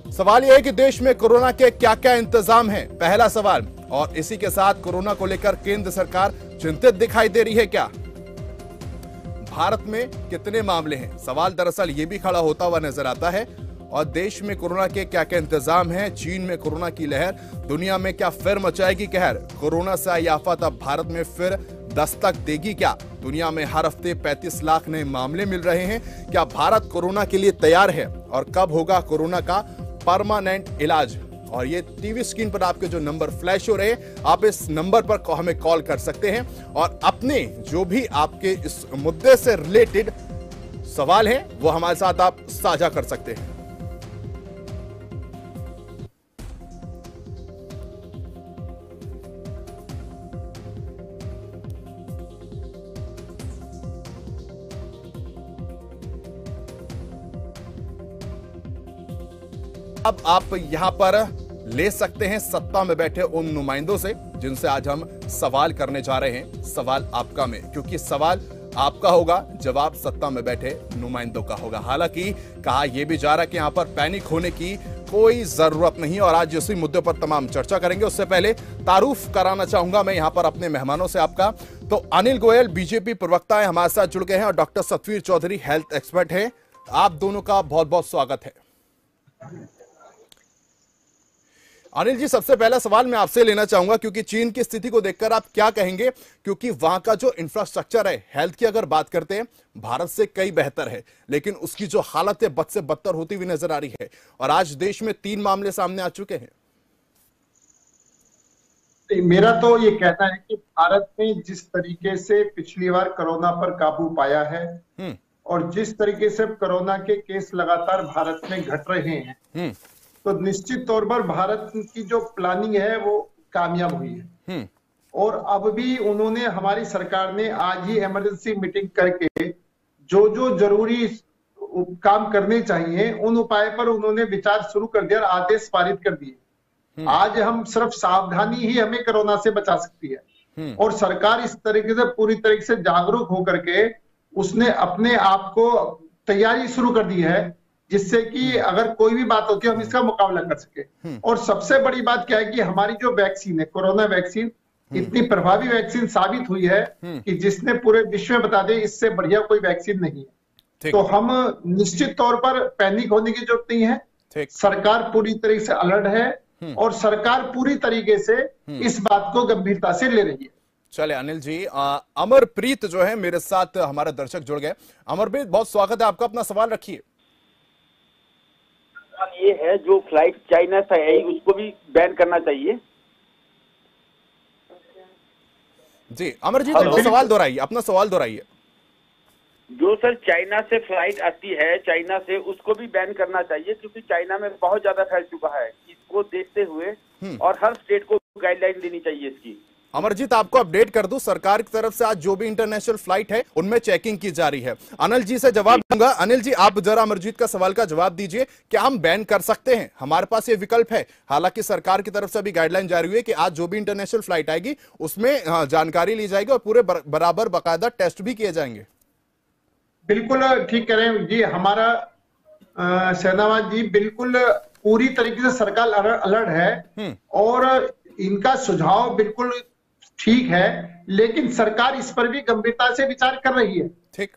सवाल यह है कि देश में कोरोना के क्या क्या इंतजाम हैं, पहला सवाल। और इसी के साथ कोरोना को लेकर केंद्र सरकार चिंतित दिखाई दे रही है क्या? भारत में कितने मामले हैं, सवाल दरअसल ये भी खड़ा होता हुआ नजर आता है। और देश में कोरोना के क्या क्या इंतजाम हैं, चीन में कोरोना की लहर, दुनिया में क्या फिर मचाएगी कहर? कोरोना से आई आफत अब भारत में फिर दस्तक देगी क्या? दुनिया में हर हफ्ते 35 लाख नए मामले मिल रहे हैं। क्या भारत कोरोना के लिए तैयार है? और कब होगा कोरोना का परमानेंट इलाज? और ये टीवी स्क्रीन पर आपके जो नंबर फ्लैश हो रहे हैं, आप इस नंबर पर हमें कॉल कर सकते हैं और अपने जो भी आपके इस मुद्दे से रिलेटेड सवाल हैं वो हमारे साथ आप साझा कर सकते हैं। अब आप यहां पर ले सकते हैं सत्ता में बैठे उन नुमाइंदों से जिनसे आज हम सवाल करने जा रहे हैं। सवाल आपका में, क्योंकि सवाल आपका होगा, जवाब सत्ता में बैठे नुमाइंदों का होगा। हालांकि कहा यह भी जा रहा है कि यहां पर पैनिक होने की कोई जरूरत नहीं। और आज इसी मुद्दे पर तमाम चर्चा करेंगे। उससे पहले तारुफ कराना चाहूंगा मैं यहां पर अपने मेहमानों से आपका। तो अनिल गोयल बीजेपी प्रवक्ता है, हमारे साथ जुड़ गए हैं, और doctor Satveer Chaudhary health expert है। आप दोनों का बहुत बहुत स्वागत है। अनिल जी, सबसे पहला सवाल मैं आपसे लेना चाहूंगा, क्योंकि चीन की स्थिति को देखकर आप क्या कहेंगे? क्योंकि वहां का जो इंफ्रास्ट्रक्चर है, हेल्थ की अगर बात करते हैं, भारत से कई बेहतर है, लेकिन उसकी जो हालत है बद से बदतर होती हुई नजर आ रही है। और आज देश में 3 मामले सामने आ चुके हैं। मेरा तो ये कहना है कि भारत ने जिस तरीके से पिछली बार कोरोना पर काबू पाया है और जिस तरीके से कोरोना के केस लगातार भारत में घट रहे हैं, तो निश्चित तौर पर भारत की जो प्लानिंग है वो कामयाब हुई है। और अब भी उन्होंने, हमारी सरकार ने आज ही इमरजेंसी मीटिंग करके जो जो जरूरी काम करने चाहिए उन उपाय पर उन्होंने विचार शुरू कर दिया और आदेश पारित कर दिए। आज हम सिर्फ सावधानी ही हमें कोरोना से बचा सकती है। और सरकार इस तरीके से पूरी तरीके से जागरूक होकर के उसने अपने आप को तैयारी शुरू कर दी है, जिससे कि अगर कोई भी बात होती है हम इसका मुकाबला कर सके। और सबसे बड़ी बात क्या है कि हमारी जो वैक्सीन है, कोरोना वैक्सीन, इतनी प्रभावी वैक्सीन साबित हुई है कि जिसने पूरे विश्व में बता दे इससे बढ़िया कोई वैक्सीन नहीं है। तो हम निश्चित तौर पर पैनिक होने की जरूरत नहीं है। सरकार पूरी तरीके से अलर्ट है और सरकार पूरी तरीके से इस बात को गंभीरता से ले रही है। चले अनिल जी, अमरप्रीत जो है मेरे साथ, हमारे दर्शक जुड़ गए। अमरप्रीत, बहुत स्वागत है आपका, अपना सवाल रखिए। ये है जो फ्लाइट चाइना से आई उसको भी बैन करना चाहिए। जी अमरजीत, अपना सवाल दोहराइए, अपना सवाल दोहराइए। जो सर चाइना से फ्लाइट आती है, चाइना से, उसको भी बैन करना चाहिए, क्योंकि चाइना में बहुत ज्यादा फैल चुका है। इसको देखते हुए और हर स्टेट को गाइडलाइन देनी चाहिए इसकी। अमरजीत, आपको अपडेट कर दूं, सरकार की तरफ से आज जो भी इंटरनेशनल फ्लाइट है उनमें चेकिंग की जा रही है। अनिल जी से जवाब दूंगा। अनिल जी, आप जरा अमरजीत का सवाल का जवाब दीजिए, क्या हम बैन कर सकते हैं? हमारे पास ये विकल्प है। हालांकि सरकार की तरफ से अभी गाइडलाइन जारी हुई है कि आज जो भी इंटरनेशनल फ्लाइट आएगी उसमें जानकारी ली जाएगी और पूरे बराबर बाकायदा टेस्ट भी किए जाएंगे। बिल्कुल ठीक कह रहे हैं जी, हमारा शहनावाज जी, बिल्कुल पूरी तरीके से सरकार अलर्ट है और इनका सुझाव बिल्कुल ठीक है, लेकिन सरकार इस पर भी गंभीरता से विचार कर रही है। ठीक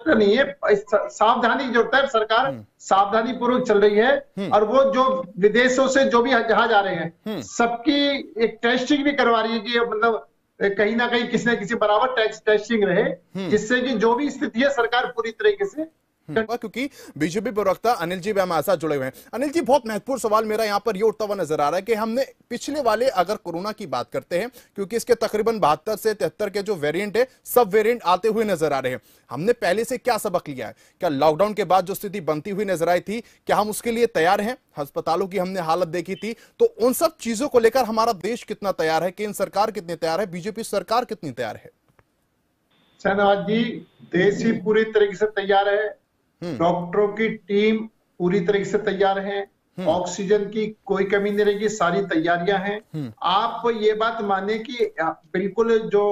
नहीं है, सावधानी की जरूरत है। सरकार सावधानी पूर्वक चल रही है और वो जो विदेशों से जो भी जहाज आ रहे हैं सबकी एक टेस्टिंग भी करवा रही है कि मतलब कहीं ना कहीं किसी न किसी बराबर टेस्टिंग रहे, जिससे कि जो भी स्थिति है सरकार पूरी तरीके से। क्योंकि बीजेपी प्रवक्ता अनिल जी भी हमारे साथ जुड़े हुए हैं। अनिल जी, बहुत महत्वपूर्ण सवाल मेरा यहां पर ये उठता हुआ नजर आ रहा है कि हमने पिछले वाले अगर कोरोना की बात करते हैं, क्योंकि इसके तकरीबन 72 से 73 के जो वेरिएंट है, सब वेरिएंट आते हुए नजर आ रहे हैं। हमने पहले से क्या सबक लिया है? क्या लॉकडाउन के बाद जो स्थिति बनती हुई नजर आई थी, क्या हम उसके लिए तैयार हैं? अस्पतालों की हमने हालत देखी थी, तो उन सब चीजों को लेकर हमारा देश कितना तैयार है? केंद्र सरकार कितनी तैयार है? बीजेपी सरकार कितनी तैयार है? शहनावाज जी, देश ही पूरी तरीके से तैयार है। डॉक्टरों की टीम पूरी तरीके से तैयार है। ऑक्सीजन की कोई कमी नहीं रहेगी, सारी तैयारियां हैं। आप ये बात माने कि बिल्कुल जो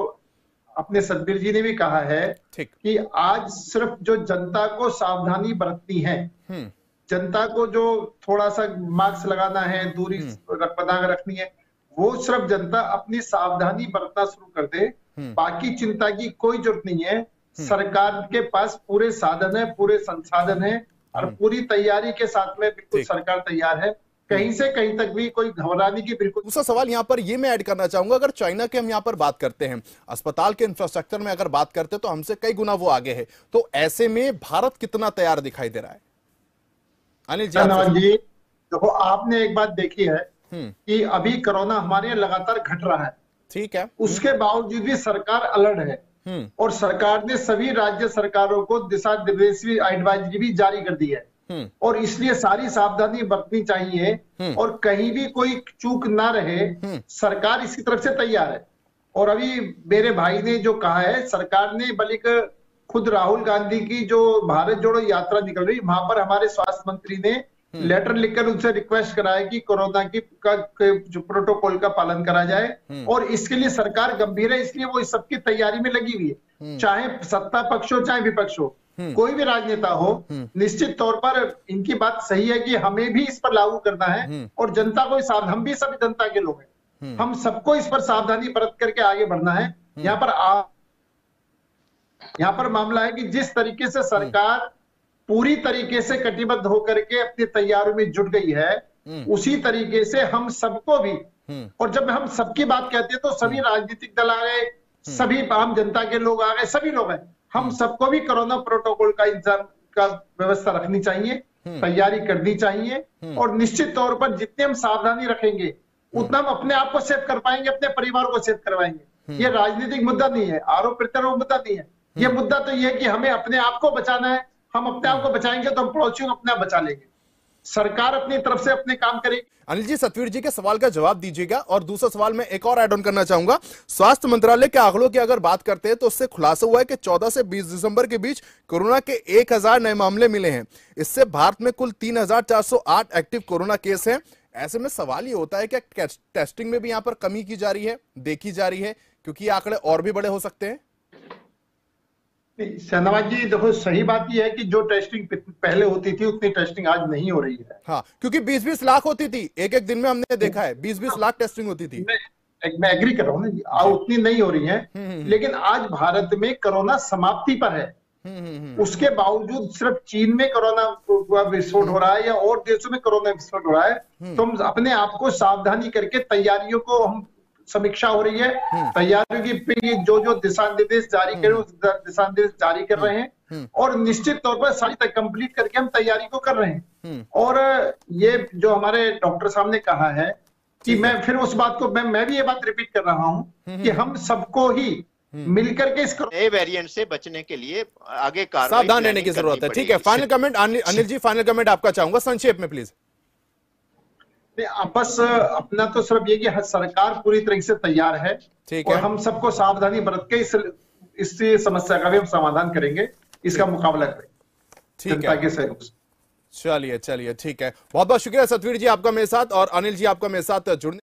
अपने सतबीर जी ने भी कहा है कि आज सिर्फ जो जनता को सावधानी बरतनी है जनता को जो थोड़ा सा मास्क लगाना है, दूरी बनाकर रखनी है, वो सिर्फ जनता अपनी सावधानी बरतना शुरू कर दे। बाकी चिंता की कोई जरूरत नहीं है। सरकार के पास पूरे साधन है, पूरे संसाधन है और पूरी तैयारी के साथ में बिल्कुल सरकार तैयार है। कहीं से कहीं तक भी कोई घबराने की बिल्कुल। दूसरा सवाल यहां पर ये मैं ऐड करना चाहूंगा, अगर चाइना के हम यहां पर बात करते हैं, अस्पताल के इंफ्रास्ट्रक्चर में अगर बात करते हैं तो हमसे कई गुना वो आगे है, तो ऐसे में भारत कितना तैयार दिखाई दे रहा है? अनिल जी, देखो आपने एक बात देखी है कि अभी कोरोना हमारे यहाँ लगातार घट रहा है, ठीक है, उसके बावजूद भी सरकार अलर्ट है और सरकार ने सभी राज्य सरकारों को दिशा निर्देश एडवाइजरी भी जारी कर दी है और इसलिए सारी सावधानी बरतनी चाहिए और कहीं भी कोई चूक ना रहे। सरकार इसकी तरफ से तैयार है और अभी मेरे भाई ने जो कहा है, सरकार ने बल्कि खुद राहुल गांधी की जो भारत जोड़ो यात्रा निकल रही, वहां पर हमारे स्वास्थ्य मंत्री ने लेटर लिखकर उनसे रिक्वेस्ट कराया कि कोरोना की जो प्रोटोकॉल का पालन करा जाए और इसके लिए सरकार गंभीर है, इसलिए वो इस सबकी तैयारी में लगी हुई है। चाहे सत्ता पक्ष हो चाहे विपक्ष हो, कोई भी राजनेता हो, निश्चित तौर पर इनकी बात सही है कि हमें भी इस पर लागू करना है और जनता को सावधान, हम भी सभी जनता के लोग हैं, हम सबको इस पर सावधानी बरत करके आगे बढ़ना है। यहाँ पर मामला है कि जिस तरीके से सरकार पूरी तरीके से कटिबद्ध होकर के अपनी तैयारियों में जुट गई है, उसी तरीके से हम सबको भी, और जब हम सबकी बात कहते हैं तो सभी राजनीतिक दल आ गए, सभी आम जनता के लोग आ गए, सभी लोग हैं, हम सबको भी कोरोना प्रोटोकॉल का इंतजाम का व्यवस्था रखनी चाहिए, तैयारी करनी चाहिए और निश्चित तौर पर जितने हम सावधानी रखेंगे उतना हम अपने आप को सेव कर पाएंगे, अपने परिवार को सेव करवाएंगे। ये राजनीतिक मुद्दा नहीं है, आरोप प्रत्यारोप मुद्दा नहीं है, ये मुद्दा तो ये है कि हमें अपने आप को बचाना है। हम अपने आप को बचाएंगे तो हम पड़ोसियों को अपने आप बचा लेंगे। सरकार अपनी तरफ से अपने काम करेगी। अनिल जी, सतवीर जी के सवाल का जवाब दीजिएगा और दूसरा सवाल मैं एक और ऐड ऑन करना चाहूंगा। स्वास्थ्य मंत्रालय के आंकड़ों की अगर बात करते हैं तो उससे खुलासा हुआ है कि 14 से 20 दिसंबर के बीच कोरोना के 1000 नए मामले मिले हैं। इससे भारत में कुल 3408 एक्टिव कोरोना केस हैं। ऐसे में सवाल ये होता है कि टेस्टिंग में भी यहां पर कमी की जा रही है, देखी जा रही है, क्योंकि ये आंकड़े और भी बड़े हो सकते हैं। शहनवाज जी, देखो सही बात यह है कि जो टेस्टिंग पहले होती थी उतनी टेस्टिंग आज नहीं हो रही है। हाँ, क्योंकि 20-20 लाख होती थी एक दिन में, हमने देखा है 20-20 लाख टेस्टिंग होती थी। मैं एग्री कर रहा हूँ ना, उतनी नहीं हो रही है, लेकिन आज भारत में कोरोना समाप्ति पर है। उसके बावजूद सिर्फ चीन में कोरोना विस्फोट हो रहा है या और देशों में कोरोना विस्फोट हो रहा है, तो हम अपने आप को सावधानी करके तैयारियों को हम समीक्षा हो रही है, तैयारियों की जो दिशा निर्देश जारी करे उस दिशा निर्देश जारी कर रहे हैं और निश्चित तौर पर सारी कंप्लीट करके हम तैयारी को कर रहे हैं। और ये जो हमारे डॉक्टर साहब ने कहा है कि मैं फिर उस बात को मैं भी ये बात रिपीट कर रहा हूं कि हम सबको ही मिलकर के इस नए वेरिएंट से बचने के लिए आगे सावधान रहने की जरूरत है। ठीक है, final comment Anil ji, final comment आपका चाहूंगा संक्षेप में प्लीज। बस अपना तो सिर्फ ये कि सरकार पूरी तरीके से तैयार है और हम सबको सावधानी बरत के इस समस्या का भी हम समाधान करेंगे, इसका मुकाबला करेंगे जनता के सहयोग से। चलिए ठीक है, बहुत बहुत शुक्रिया सतवीर जी आपका मेरे साथ और अनिल जी आपका मेरे साथ जुड़ने